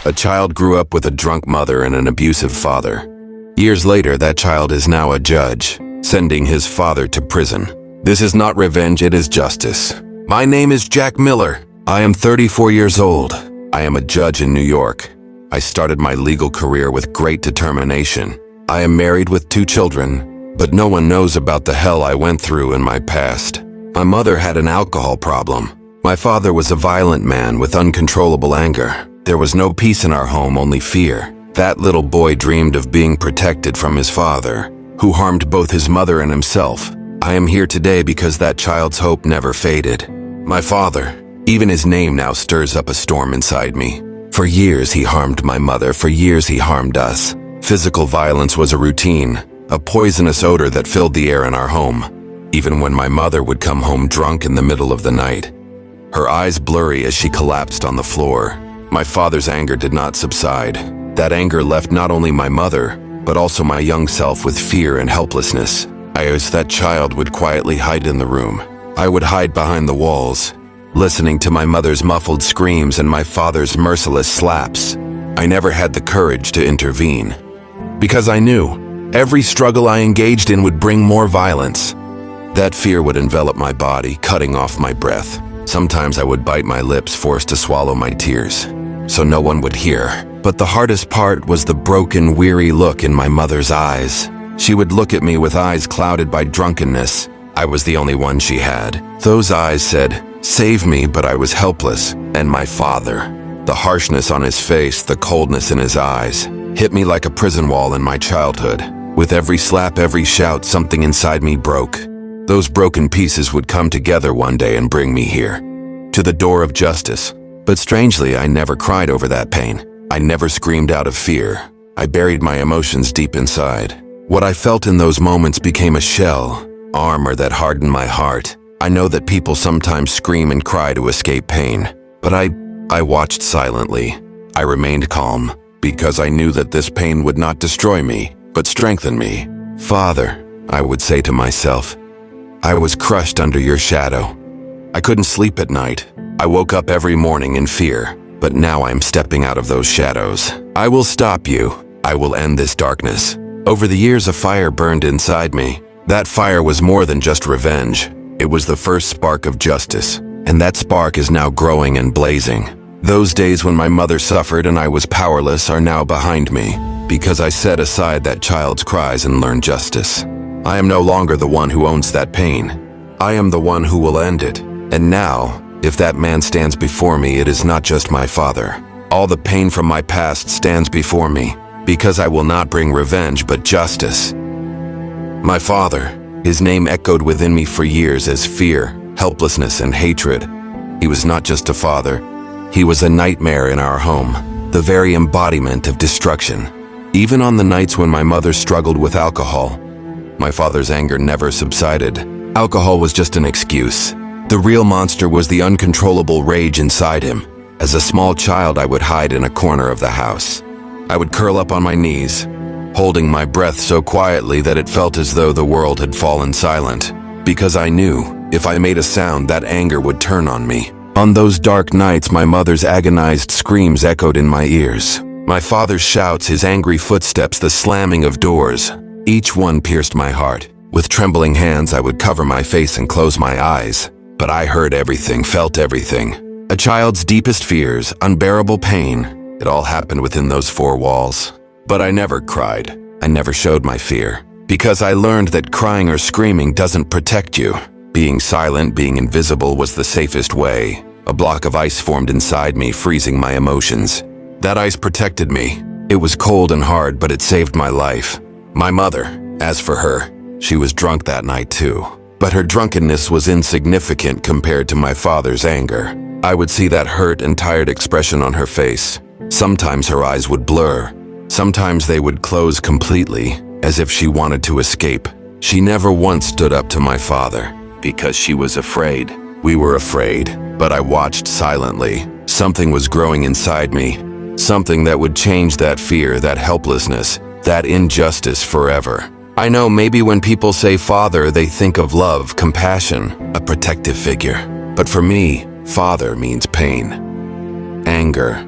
A child grew up with a drunk mother and an abusive father. Years later, that child is now a judge, sending his father to prison. This is not revenge, it is justice. My name is Jack Miller. I am 34 years old. I am a judge in New York. I started my legal career with great determination. I am married with 2 children, but no one knows about the hell I went through in my past. My mother had an alcohol problem. My father was a violent man with uncontrollable anger. There was no peace in our home, only fear. That little boy dreamed of being protected from his father, who harmed both his mother and himself. I am here today because that child's hope never faded. My father, even his name now stirs up a storm inside me. For years he harmed my mother, for years he harmed us. Physical violence was a routine, a poisonous odor that filled the air in our home. Even when my mother would come home drunk in the middle of the night, her eyes blurry as she collapsed on the floor. My father's anger did not subside. That anger left not only my mother, but also my young self with fear and helplessness. I, as that child, would quietly hide in the room. I would hide behind the walls, listening to my mother's muffled screams and my father's merciless slaps. I never had the courage to intervene, because I knew every struggle I engaged in would bring more violence. That fear would envelop my body, cutting off my breath. Sometimes I would bite my lips, forced to swallow my tears, so no one would hear. But the hardest part was the broken, weary look in my mother's eyes. She would look at me with eyes clouded by drunkenness. I was the only one she had. Those eyes said, "Save me," but I was helpless. And my father, the harshness on his face, the coldness in his eyes, hit me like a prison wall in my childhood. With every slap, every shout, something inside me broke. Those broken pieces would come together one day and bring me here, to the door of justice. But strangely, I never cried over that pain. I never screamed out of fear. I buried my emotions deep inside. What I felt in those moments became a shell, armor that hardened my heart. I know that people sometimes scream and cry to escape pain, but I watched silently. I remained calm, because I knew that this pain would not destroy me, but strengthen me. "Father," I would say to myself, "I was crushed under your shadow." I couldn't sleep at night. I woke up every morning in fear, but now I'm stepping out of those shadows. I will stop you. I will end this darkness. Over the years, a fire burned inside me. That fire was more than just revenge. It was the first spark of justice, and that spark is now growing and blazing. Those days when my mother suffered and I was powerless are now behind me, because I set aside that child's cries and learned justice. I am no longer the one who owns that pain. I am the one who will end it. And now, if that man stands before me, it is not just my father. All the pain from my past stands before me, because I will not bring revenge but justice. My father, his name echoed within me for years as fear, helplessness, and hatred. He was not just a father. He was a nightmare in our home, the very embodiment of destruction. Even on the nights when my mother struggled with alcohol, my father's anger never subsided. Alcohol was just an excuse. The real monster was the uncontrollable rage inside him. As a small child, I would hide in a corner of the house. I would curl up on my knees, holding my breath so quietly that it felt as though the world had fallen silent, because I knew if I made a sound, that anger would turn on me. On those dark nights, my mother's agonized screams echoed in my ears. My father's shouts, his angry footsteps, the slamming of doors, each one pierced my heart. With trembling hands, I would cover my face and close my eyes. But I heard everything, felt everything. A child's deepest fears, unbearable pain. It all happened within those 4 walls. But I never cried. I never showed my fear. Because I learned that crying or screaming doesn't protect you. Being silent, being invisible was the safest way. A block of ice formed inside me, freezing my emotions. That ice protected me. It was cold and hard, but it saved my life. My mother, as for her, she was drunk that night too. But her drunkenness was insignificant compared to my father's anger. I would see that hurt and tired expression on her face. Sometimes her eyes would blur. Sometimes they would close completely, as if she wanted to escape. She never once stood up to my father, because she was afraid. We were afraid, but I watched silently. Something was growing inside me. Something that would change that fear, that helplessness, that injustice forever. I know maybe when people say father, they think of love, compassion, a protective figure. But for me, father means pain, anger,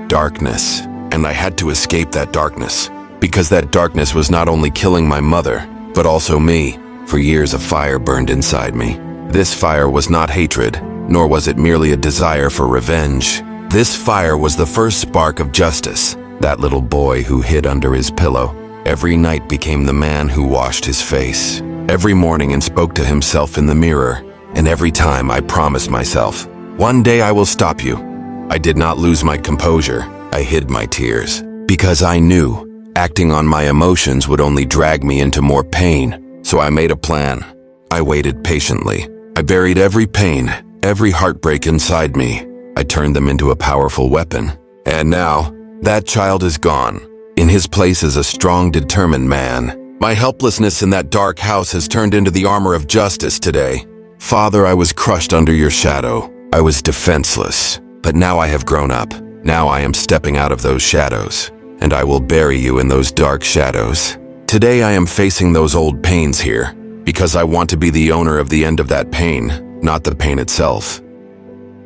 darkness, and I had to escape that darkness. Because that darkness was not only killing my mother, but also me. For years a fire burned inside me. This fire was not hatred, nor was it merely a desire for revenge. This fire was the first spark of justice. That little boy who hid under his pillow every night became the man who washed his face every morning and spoke to himself in the mirror. And every time I promised myself, one day I will stop you. I did not lose my composure. I hid my tears because I knew acting on my emotions would only drag me into more pain. So I made a plan. I waited patiently. I buried every pain, every heartbreak inside me. I turned them into a powerful weapon. And now, that child is gone. In his place is a strong, determined man. My helplessness in that dark house has turned into the armor of justice today. Father, I was crushed under your shadow. I was defenseless. But now I have grown up. Now I am stepping out of those shadows. And I will bury you in those dark shadows. Today I am facing those old pains here, because I want to be the owner of the end of that pain, not the pain itself.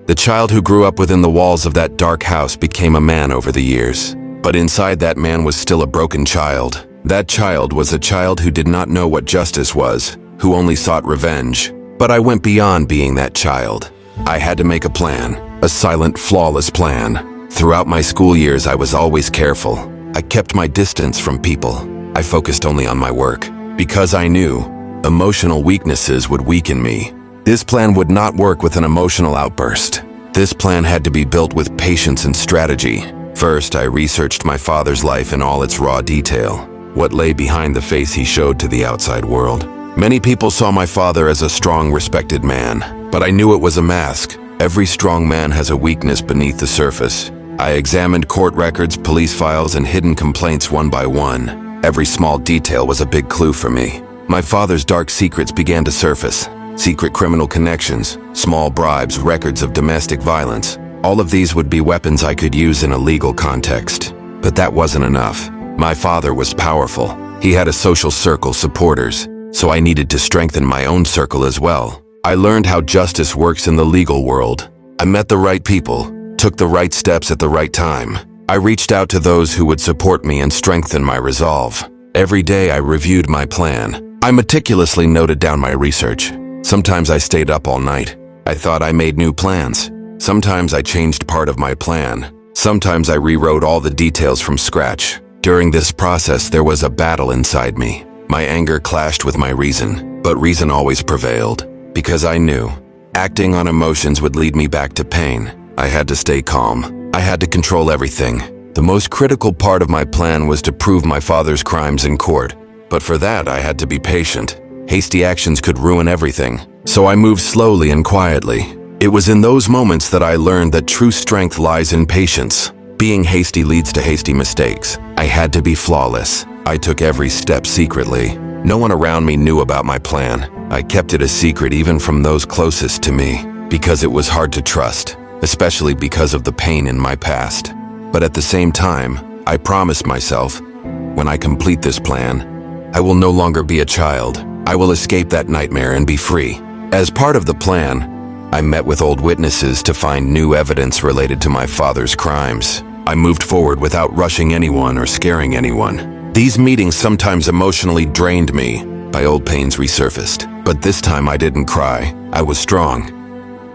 The child who grew up within the walls of that dark house became a man over the years. But inside that man was still a broken child. That child was a child who did not know what justice was, who only sought revenge. But I went beyond being that child. I had to make a plan, a silent, flawless plan. Throughout my school years, I was always careful. I kept my distance from people. I focused only on my work, because I knew emotional weaknesses would weaken me. This plan would not work with an emotional outburst. This plan had to be built with patience and strategy. First, I researched my father's life in all its raw detail, what lay behind the face he showed to the outside world. Many people saw my father as a strong, respected man, but I knew it was a mask. Every strong man has a weakness beneath the surface. I examined court records, police files, and hidden complaints one by one. Every small detail was a big clue for me. My father's dark secrets began to surface. Secret criminal connections, small bribes, records of domestic violence. All of these would be weapons I could use in a legal context. But that wasn't enough. My father was powerful. He had a social circle, supporters, so I needed to strengthen my own circle as well. I learned how justice works in the legal world. I met the right people, took the right steps at the right time. I reached out to those who would support me and strengthen my resolve. Every day I reviewed my plan. I meticulously noted down my research. Sometimes I stayed up all night. I thought I made new plans. Sometimes I changed part of my plan. Sometimes I rewrote all the details from scratch. During this process, there was a battle inside me. My anger clashed with my reason, but reason always prevailed. Because I knew acting on emotions would lead me back to pain. I had to stay calm. I had to control everything. The most critical part of my plan was to prove my father's crimes in court. But for that, I had to be patient. Hasty actions could ruin everything. So I moved slowly and quietly. It was in those moments that I learned that true strength lies in patience. Being hasty leads to hasty mistakes. I had to be flawless. I took every step secretly. No one around me knew about my plan. I kept it a secret even from those closest to me, because it was hard to trust, especially because of the pain in my past. But at the same time, I promised myself, when I complete this plan, I will no longer be a child. I will escape that nightmare and be free. As part of the plan, I met with old witnesses to find new evidence related to my father's crimes. I moved forward without rushing anyone or scaring anyone. These meetings sometimes emotionally drained me. My old pains resurfaced, but this time I didn't cry. I was strong.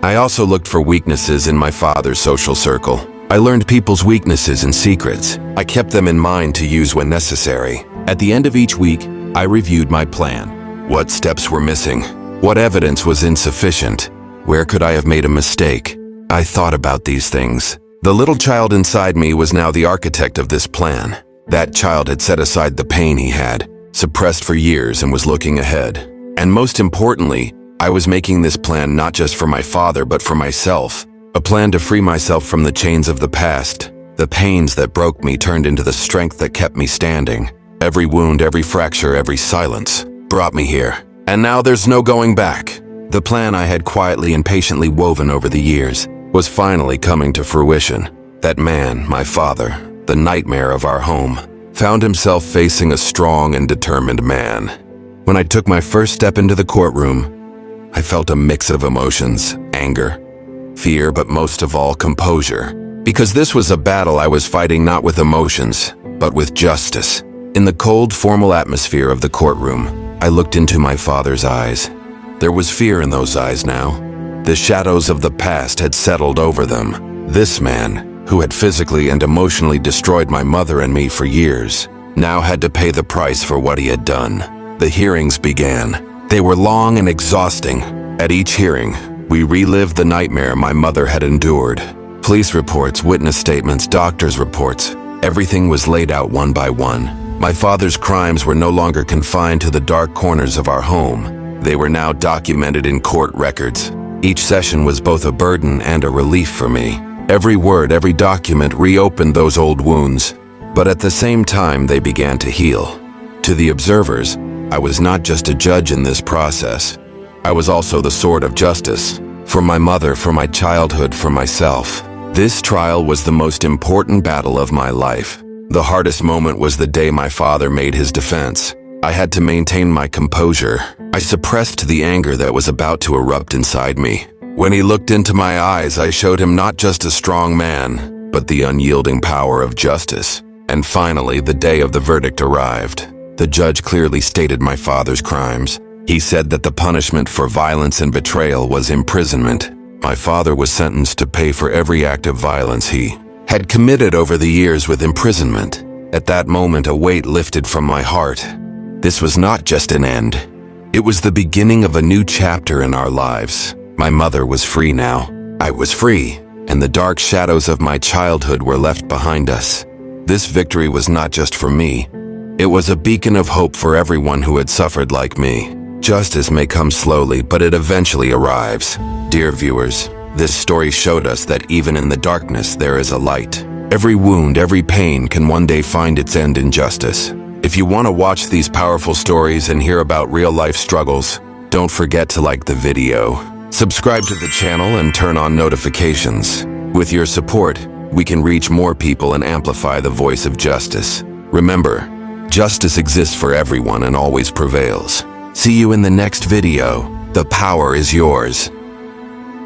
I also looked for weaknesses in my father's social circle. I learned people's weaknesses and secrets. I kept them in mind to use when necessary. At the end of each week, I reviewed my plan. What steps were missing? What evidence was insufficient? Where could I have made a mistake? I thought about these things. The little child inside me was now the architect of this plan. That child had set aside the pain he had, suppressed for years, and was looking ahead. And most importantly, I was making this plan not just for my father, but for myself. A plan to free myself from the chains of the past. The pains that broke me turned into the strength that kept me standing. Every wound, every fracture, every silence brought me here. And now there's no going back. The plan I had quietly and patiently woven over the years was finally coming to fruition. That man, my father, the nightmare of our home, found himself facing a strong and determined man. When I took my first step into the courtroom, I felt a mix of emotions, anger, fear, but most of all, composure. Because this was a battle I was fighting not with emotions, but with justice. In the cold, formal atmosphere of the courtroom, I looked into my father's eyes. There was fear in those eyes now. The shadows of the past had settled over them. This man, who had physically and emotionally destroyed my mother and me for years, now had to pay the price for what he had done. The hearings began. They were long and exhausting. At each hearing, we relived the nightmare my mother had endured. Police reports, witness statements, doctors' reports. Everything was laid out one by one. My father's crimes were no longer confined to the dark corners of our home. They were now documented in court records. Each session was both a burden and a relief for me. Every word, every document reopened those old wounds. But at the same time, they began to heal. To the observers, I was not just a judge in this process. I was also the sword of justice. For my mother, for my childhood, for myself. This trial was the most important battle of my life. The hardest moment was the day my father made his defense. I had to maintain my composure. I suppressed the anger that was about to erupt inside me. When he looked into my eyes, I showed him not just a strong man, but the unyielding power of justice. And finally, the day of the verdict arrived. The judge clearly stated my father's crimes. He said that the punishment for violence and betrayal was imprisonment. My father was sentenced to pay for every act of violence he had committed over the years with imprisonment. At that moment, a weight lifted from my heart. This was not just an end. It was the beginning of a new chapter in our lives. My mother was free now. I was free, and the dark shadows of my childhood were left behind us. This victory was not just for me. It was a beacon of hope for everyone who had suffered like me. Justice may come slowly, but it eventually arrives. Dear viewers, this story showed us that even in the darkness there is a light. Every wound, every pain can one day find its end in justice. If you want to watch these powerful stories and hear about real-life struggles, don't forget to like the video. Subscribe to the channel and turn on notifications. With your support, we can reach more people and amplify the voice of justice. Remember, justice exists for everyone and always prevails. See you in the next video. The power is yours.